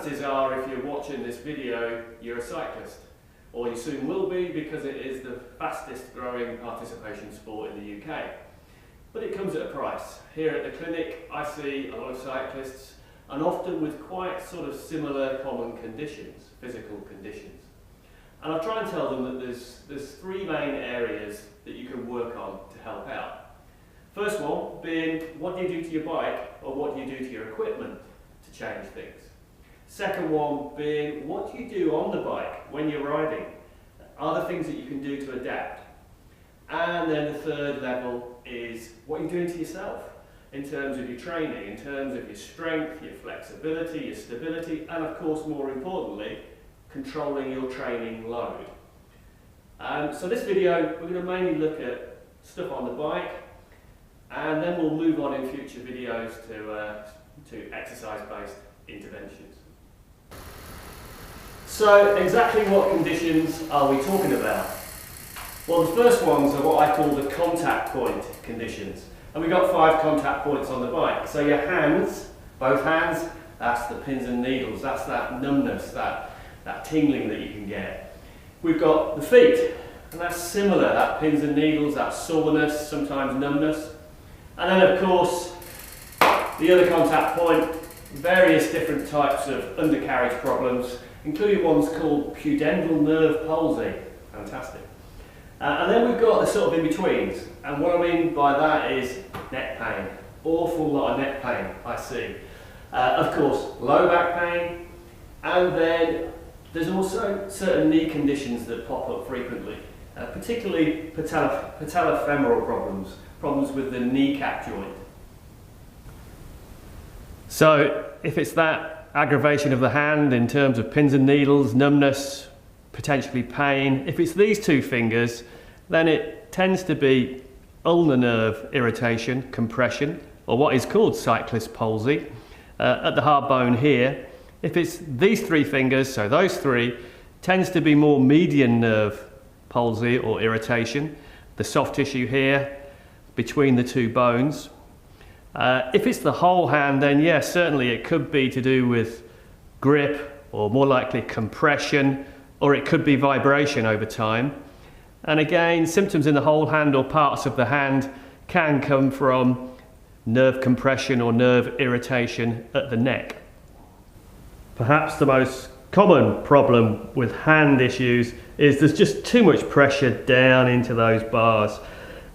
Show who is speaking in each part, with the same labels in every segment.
Speaker 1: chances are, if you're watching this video, you're a cyclist, or you soon will be, because it is the fastest growing participation sport in the UK. But it comes at a price. Here at the clinic I see a lot of cyclists, and often with quite sort of similar common conditions, physical conditions. And I try and tell them that there's three main areas that you can work on to help out. First one being, what do you do to your bike, or what do you do to your equipment to change things? Second one being, what do you do on the bike when you're riding? Are there things that you can do to adapt? And then the third level is what you're doing to yourself in terms of your training, in terms of your strength, your flexibility, your stability, and of course, more importantly, controlling your training load. So this video, we're going to mainly look at stuff on the bike, and then we'll move on in future videos to exercise-based interventions. So exactly what conditions are we talking about? Well, the first ones are what I call the contact point conditions. And we've got 5 contact points on the bike. So your hands, both hands, that's the pins and needles, that's that numbness, that tingling that you can get. We've got the feet, and that's similar, that pins and needles, that soreness, sometimes numbness. And then of course, the other contact point, various different types of undercarriage problems, including ones called pudendal nerve palsy. Fantastic. And then we've got the sort of in-betweens, and what I mean by that is neck pain. Awful lot of neck pain I see. Of course, low back pain, and then there's also certain knee conditions that pop up frequently, particularly patellofemoral problems with the kneecap joint. So if it's that aggravation of the hand in terms of pins and needles, numbness, potentially pain, if it's these 2 fingers, then it tends to be ulnar nerve irritation, compression, or what is called cyclist palsy, at the hard bone here. If it's these 3 fingers, so those 3, tends to be more median nerve palsy or irritation, the soft tissue here between the 2 bones. If it's the whole hand, then yes, certainly it could be to do with grip, or more likely compression, or it could be vibration over time. And again, symptoms in the whole hand or parts of the hand can come from nerve compression or nerve irritation at the neck. Perhaps the most common problem with hand issues is there's just too much pressure down into those bars,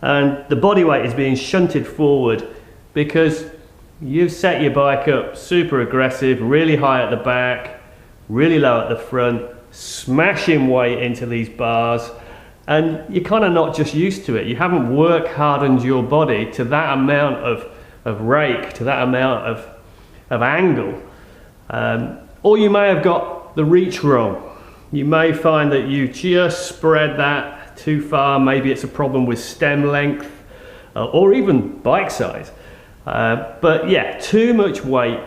Speaker 1: and the body weight is being shunted forward because you've set your bike up super aggressive, really high at the back, really low at the front, smashing weight into these bars, and you're kind of not just used to it. You haven't work hardened your body to that amount of rake, to that amount of angle. Or you may have got the reach wrong. You may find that you just spread that too far. Maybe it's a problem with stem length, or even bike size. But yeah, too much weight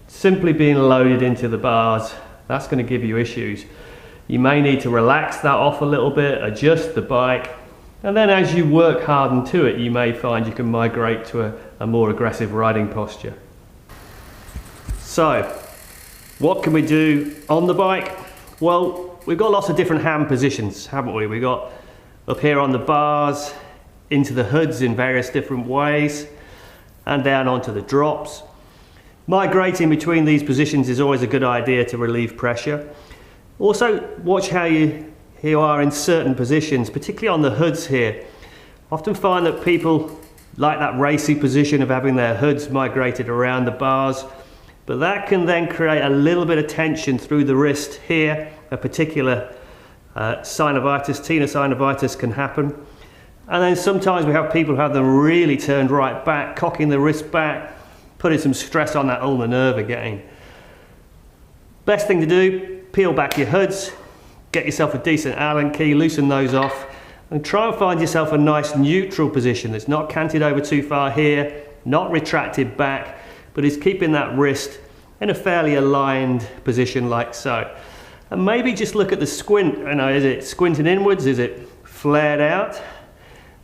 Speaker 1: simply being loaded into the bars, that's going to give you issues. You may need to relax that off a little bit, adjust the bike, and then as you work hard into it, you may find you can migrate to a more aggressive riding posture. So, what can we do on the bike? Well, we've got lots of different hand positions, haven't we? We've got up here on the bars, into the hoods in various different ways, and down onto the drops. Migrating between these positions is always a good idea to relieve pressure. Also, watch how you are in certain positions, particularly on the hoods here. Often find that people like that racy position of having their hoods migrated around the bars, but that can then create a little bit of tension through the wrist here. A particular synovitis, tenosynovitis can happen. And then sometimes we have people who have them really turned right back, cocking the wrist back, putting some stress on that ulnar nerve again. Best thing to do, peel back your hoods, get yourself a decent Allen key, loosen those off, and try and find yourself a nice neutral position that's not canted over too far here, not retracted back, but is keeping that wrist in a fairly aligned position like so. And maybe just look at the squint. Is it squinting inwards? Is it flared out?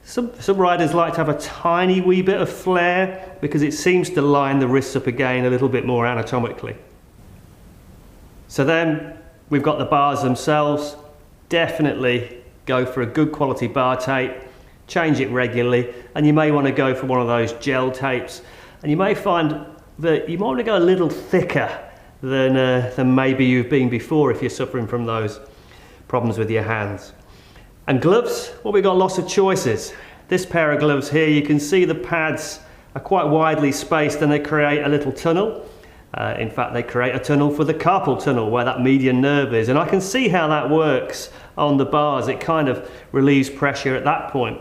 Speaker 1: Some riders like to have a tiny wee bit of flare because it seems to line the wrists up again a little bit more anatomically. So then we've got the bars themselves. Definitely go for a good quality bar tape, change it regularly, and you may want to go for one of those gel tapes, and you may find that you might want to go a little thicker than maybe you've been before if you're suffering from those problems with your hands. And gloves, well, we've got lots of choices. This pair of gloves here, you can see the pads are quite widely spaced and they create a little tunnel. In fact, they create a tunnel for the carpal tunnel where that median nerve is, and I can see how that works on the bars. It kind of relieves pressure at that point.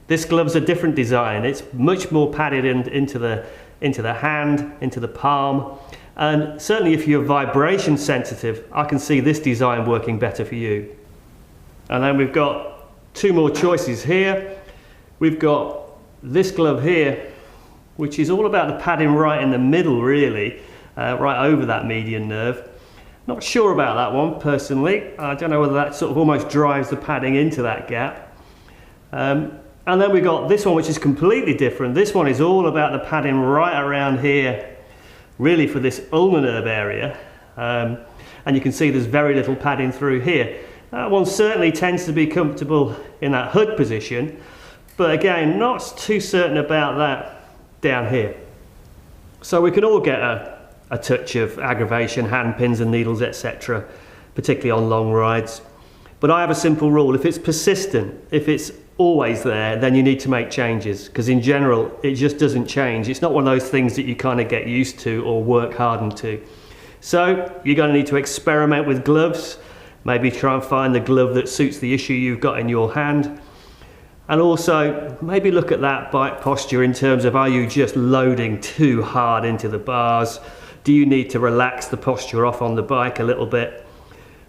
Speaker 1: This glove's a different design. It's much more padded into the hand, into the palm, and certainly if you're vibration sensitive, I can see this design working better for you. And then we've got two more choices here. We've got this glove here, which is all about the padding right in the middle, really, right over that median nerve. Not sure about that one personally. I don't know whether that sort of almost drives the padding into that gap. And then we've got this one, which is completely different. This one is all about the padding right around here, really for this ulnar nerve area. And you can see there's very little padding through here. That one certainly tends to be comfortable in that hood position, but again, not too certain about that down here. So we can all get a touch of aggravation, hand pins and needles, etc., particularly on long rides. But I have a simple rule: if it's persistent, if it's always there, then you need to make changes, because in general it just doesn't change. It's not one of those things that you kind of get used to or work hard into. So you're going to need to experiment with gloves, maybe try and find the glove that suits the issue you've got in your hand, and also maybe look at that bike posture in terms of, are you just loading too hard into the bars? Do you need to relax the posture off on the bike a little bit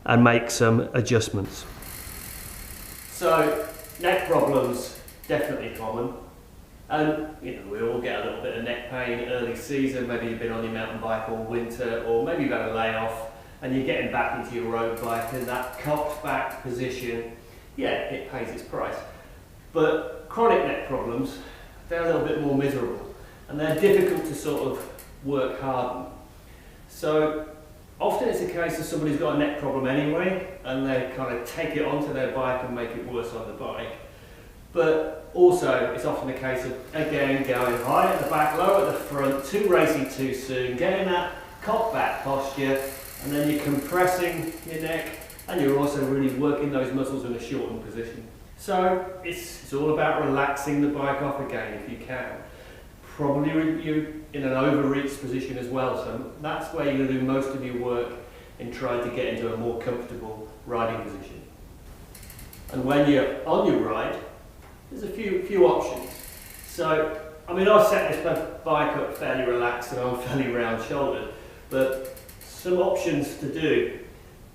Speaker 1: and make some adjustments? So neck problems, definitely common, and we all get a little bit of neck pain early season. Maybe you've been on your mountain bike all winter, or maybe you've had a layoff and you're getting back into your road bike, and that cocked back position, yeah, it pays its price. But chronic neck problems, they're a little bit more miserable, and they're difficult to sort of work harden. So often it's a case of somebody's got a neck problem anyway, and they kind of take it onto their bike and make it worse on the bike. But also it's often the case of, again, going high at the back, low at the front, too racy too soon, getting that cocked back posture, and then you're compressing your neck, and you're also really working those muscles in a shortened position. So it's all about relaxing the bike off again if you can. Probably you're in an overreached position as well, so that's where you're going to do most of your work in trying to get into a more comfortable riding position. And when you're on your ride, there's a few options. So, I mean, I've set this bike up fairly relaxed and I'm fairly round-shouldered, but some options to do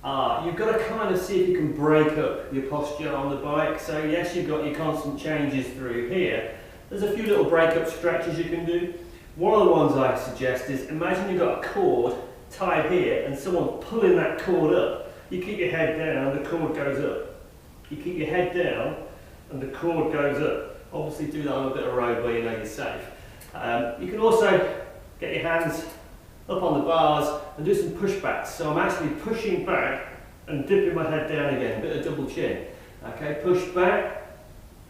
Speaker 1: are, you've got to kind of see if you can break up your posture on the bike. So yes, you've got your constant changes through here. There's a few little break-up stretches you can do. One of the ones I suggest is, imagine you've got a cord tied here and someone's pulling that cord up. You keep your head down and the cord goes up. You keep your head down and the cord goes up. Obviously do that on a bit of road where you know you're safe. You can also get your hands up on the bars and do some pushbacks. So I'm actually pushing back and dipping my head down again, a bit of double chin. Okay, push back,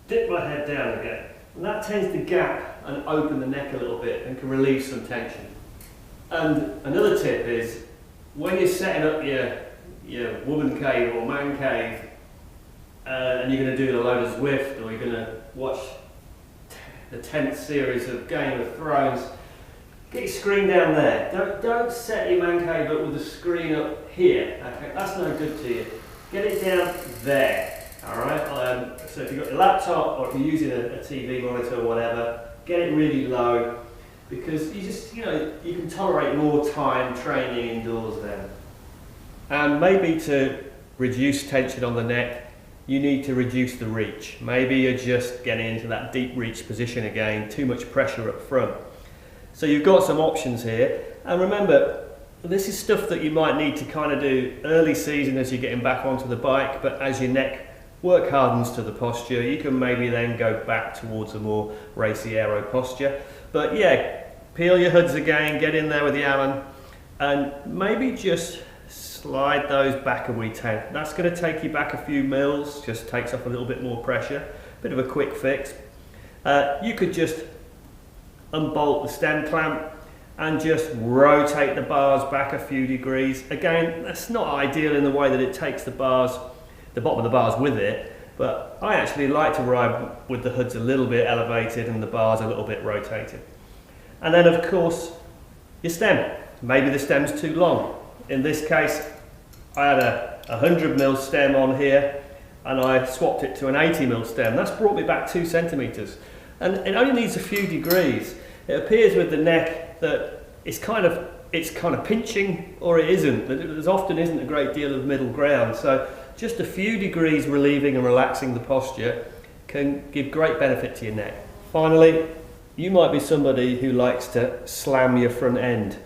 Speaker 1: dip my head down again. And that tends to gap and open the neck a little bit and can relieve some tension. And another tip is, when you're setting up your woman cave or man cave, and you're going to do the load of Zwift, or you're going to watch the 10th series of Game of Thrones, get your screen down there. Don't set your man cave up with the screen up here. Okay, that's no good to you. Get it down there. All right. So if you've got your laptop or if you're using a TV monitor or whatever, get it really low, because you can tolerate more time training indoors then. And maybe to reduce tension on the neck, you need to reduce the reach. Maybe you're just getting into that deep reach position again, too much pressure up front. So you've got some options here, and remember, this is stuff that you might need to kind of do early season as you're getting back onto the bike, but as your neck work hardens to the posture, you can maybe then go back towards a more racy aero posture. But yeah, peel your hoods again, get in there with the Allen, and maybe just slide those back a wee 10. That's going to take you back a few mils, just takes off a little bit more pressure. Bit of a quick fix. You could just unbolt the stem clamp and just rotate the bars back a few degrees. Again, that's not ideal in the way that it takes the bars, the bottom of the bars with it, but I actually like to ride with the hoods a little bit elevated and the bars a little bit rotated. And then of course, your stem. Maybe the stem's too long. In this case, I had a 100mm stem on here and I swapped it to an 80mm stem. That's brought me back 2 centimeters. And it only needs a few degrees. It appears with the neck that it's kind of pinching or it isn't. There often isn't a great deal of middle ground. So just a few degrees relieving and relaxing the posture can give great benefit to your neck. Finally, you might be somebody who likes to slam your front end.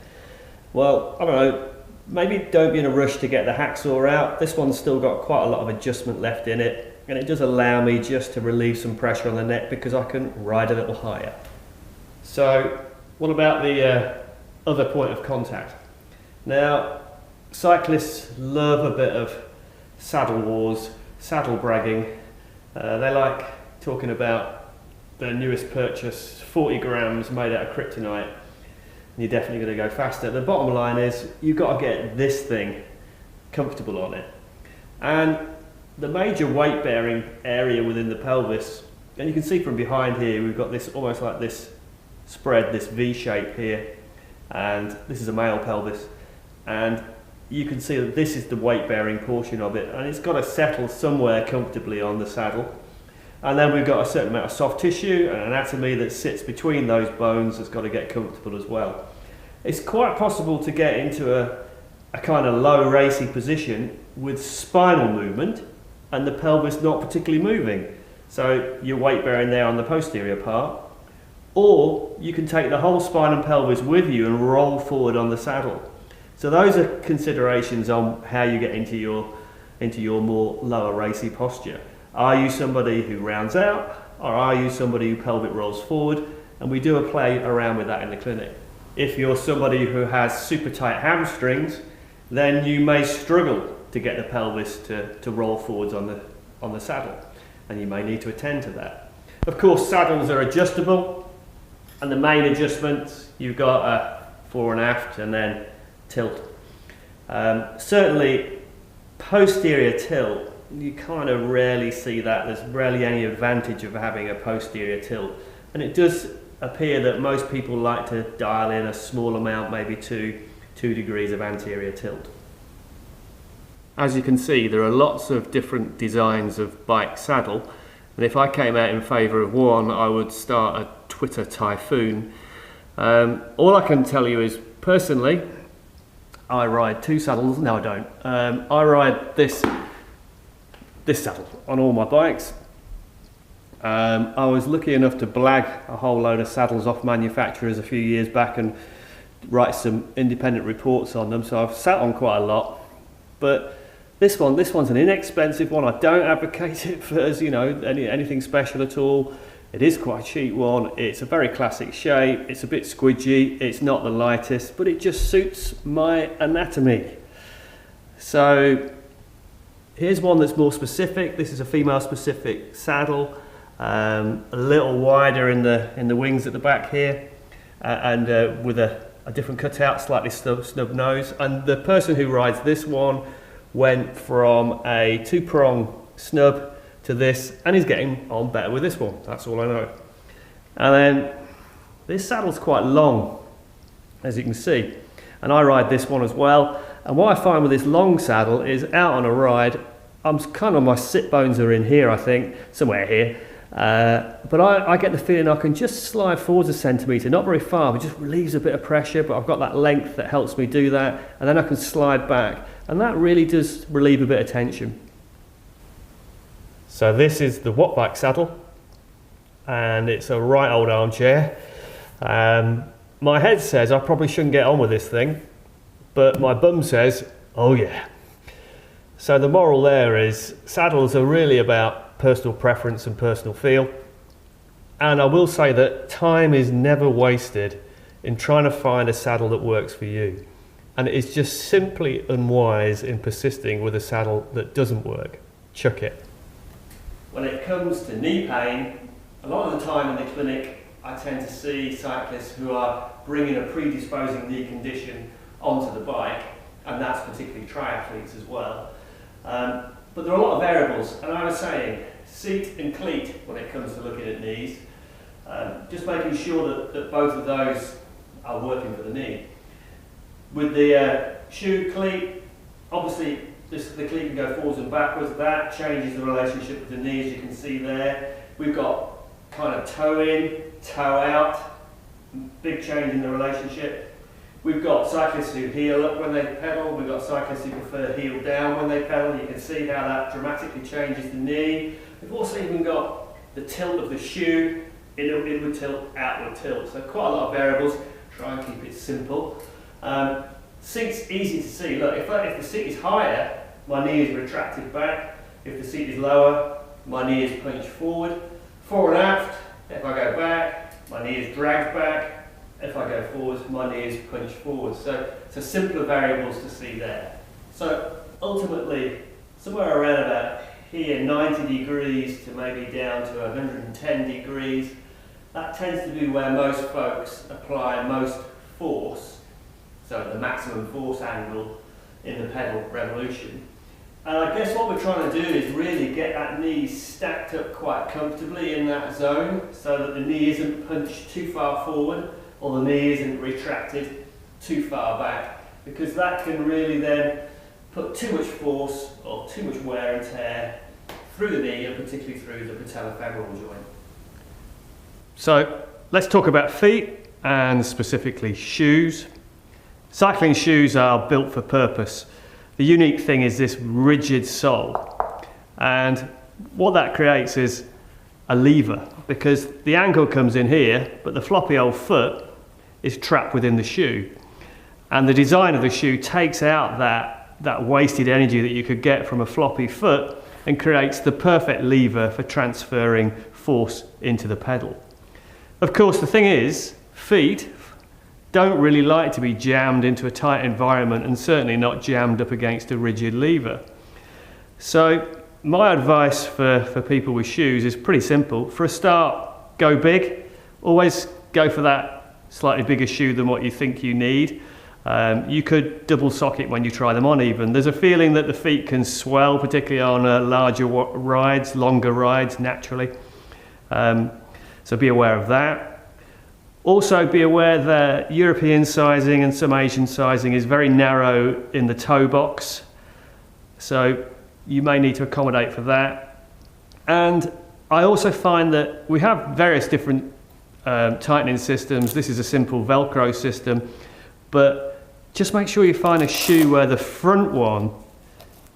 Speaker 1: Well, I don't know, maybe don't be in a rush to get the hacksaw out. This one's still got quite a lot of adjustment left in it, and it does allow me just to relieve some pressure on the neck because I can ride a little higher. So, what about the other point of contact? Now, cyclists love a bit of saddle wars, saddle bragging. They like talking about their newest purchase, 40 grams made out of kryptonite. You're definitely going to go faster. The bottom line is you've got to get this thing comfortable on it. And the major weight bearing area within the pelvis, and you can see from behind here, we've got this almost like this spread, this V shape here, and this is a male pelvis. And you can see that this is the weight bearing portion of it, and it's got to settle somewhere comfortably on the saddle. And then we've got a certain amount of soft tissue and anatomy that sits between those bones that's got to get comfortable as well. It's quite possible to get into a kind of low racy position with spinal movement and the pelvis not particularly moving. So your weight bearing there on the posterior part, or you can take the whole spine and pelvis with you and roll forward on the saddle. So those are considerations on how you get into your more lower racy posture. Are you somebody who rounds out, or are you somebody who pelvic rolls forward? And we do a play around with that in the clinic. If you're somebody who has super tight hamstrings, then you may struggle to get the pelvis to roll forwards on the saddle, and you may need to attend to that. Of course, saddles are adjustable, and the main adjustments, you've got a fore and aft and then tilt. Certainly, posterior tilt, you kind of rarely see that. There's rarely any advantage of having a posterior tilt, and it does appear that most people like to dial in a small amount, maybe 2 degrees of anterior tilt. As you can see, there are lots of different designs of bike saddle, and if I came out in favour of one, I would start a Twitter typhoon. All I can tell you is, personally, I ride 2 saddles. No, I don't. I ride this saddle on all my bikes. I was lucky enough to blag a whole load of saddles off manufacturers a few years back and write some independent reports on them, so I've sat on quite a lot. But this one's an inexpensive one. I don't advocate it for as anything special at all. It is quite a cheap one. It's a very classic shape. It's a bit squidgy. It's not the lightest, but it just suits my anatomy. So here's one that's more specific. This is a female specific saddle, a little wider in the wings at the back here, and with a different cutout, slightly snub nose. And the person who rides this one went from a 2-prong snub to this, and he's getting on better with this one. That's all I know. And then this saddle's quite long, as you can see, and I ride this one as well. And what I find with this long saddle is, out on a ride, I'm kind of, my sit bones are in here, I think, somewhere here. But I get the feeling I can just slide forwards a centimetre, not very far, but just relieves a bit of pressure, but I've got that length that helps me do that, and then I can slide back, and that really does relieve a bit of tension. So this is the Wattbike saddle, and it's a right old armchair. My head says I probably shouldn't get on with this thing, but my bum says, oh yeah. So the moral there is, saddles are really about personal preference and personal feel. And I will say that time is never wasted in trying to find a saddle that works for you. and it is just simply unwise in persisting with a saddle that doesn't work. Chuck it. When it comes to knee pain, a lot of the time in the clinic I tend to see cyclists who are bringing a predisposing knee condition onto the bike, and that's particularly triathletes as well. But there are a lot of variables, and I was saying seat and cleat when it comes to looking at knees, just making sure that both of those are working for the knee. With the shoe cleat, obviously the cleat can go forwards and backwards. That changes the relationship with the knee, as you can see there. We've got kind of toe in, toe out, big change in the relationship. We've got cyclists who heel up when they pedal. We've got cyclists who prefer heel down when they pedal. You can see how that dramatically changes the knee. We've also even got the tilt of the shoe, inward tilt, outward tilt. So quite a lot of variables. Try and keep it simple. Seat's easy to see. Look, if the seat is higher, my knee is retracted back. If the seat is lower, my knee is punched forward. Fore and aft, if I go back, my knee is dragged back. If I go forward, my knee is punched forward. So simpler variables to see there. So ultimately, somewhere around about here, 90 degrees to maybe down to 110 degrees, that tends to be where most folks apply most force, so the maximum force angle in the pedal revolution. And I guess what we're trying to do is really get that knee stacked up quite comfortably in that zone so that the knee isn't punched too far forward or the knee isn't retracted too far back, because that can really then put too much force or too much wear and tear through the knee, and particularly through the patellofemoral joint. So let's talk about feet and specifically shoes. Cycling shoes are built for purpose. The unique thing is this rigid sole, and what that creates is a lever, because the ankle comes in here but the floppy old foot is trapped within the shoe, and the design of the shoe takes out that wasted energy that you could get from a floppy foot and creates the perfect lever for transferring force into the pedal. Of course, the thing is, feet don't really like to be jammed into a tight environment, and certainly not jammed up against a rigid lever. So my advice for people with shoes is pretty simple. For a start, go big. Always go for that slightly bigger shoe than what you think you need. You could double sock it when you try them on even. There's a feeling that the feet can swell, particularly on larger rides, longer rides naturally. So be aware of that. Also be aware that European sizing and some Asian sizing is very narrow in the toe box, so you may need to accommodate for that. And I also find that we have various different tightening systems. This is a simple Velcro system, but just make sure you find a shoe where the front one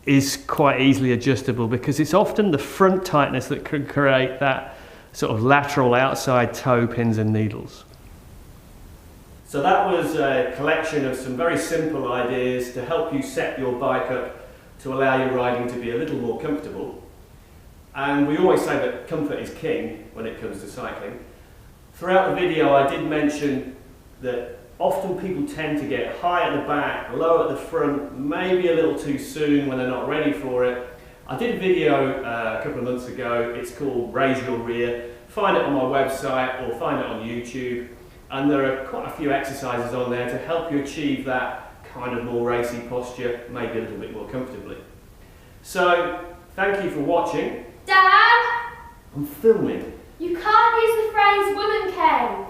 Speaker 1: is quite easily adjustable, because it's often the front tightness that can create that sort of lateral outside toe pins and needles. So that was a collection of some very simple ideas to help you set your bike up to allow your riding to be a little more comfortable. And we always say that comfort is king when it comes to cycling. Throughout the video I did mention that often people tend to get high at the back, low at the front, maybe a little too soon when they're not ready for it. I did a video a couple of months ago. It's called Raise Your Rear. Find it on my website or find it on YouTube. And there are quite a few exercises on there to help you achieve that kind of more racy posture, maybe a little bit more comfortably. So, thank you for watching.
Speaker 2: Dad!
Speaker 1: I'm filming.
Speaker 2: You can't use the phrase woman cave.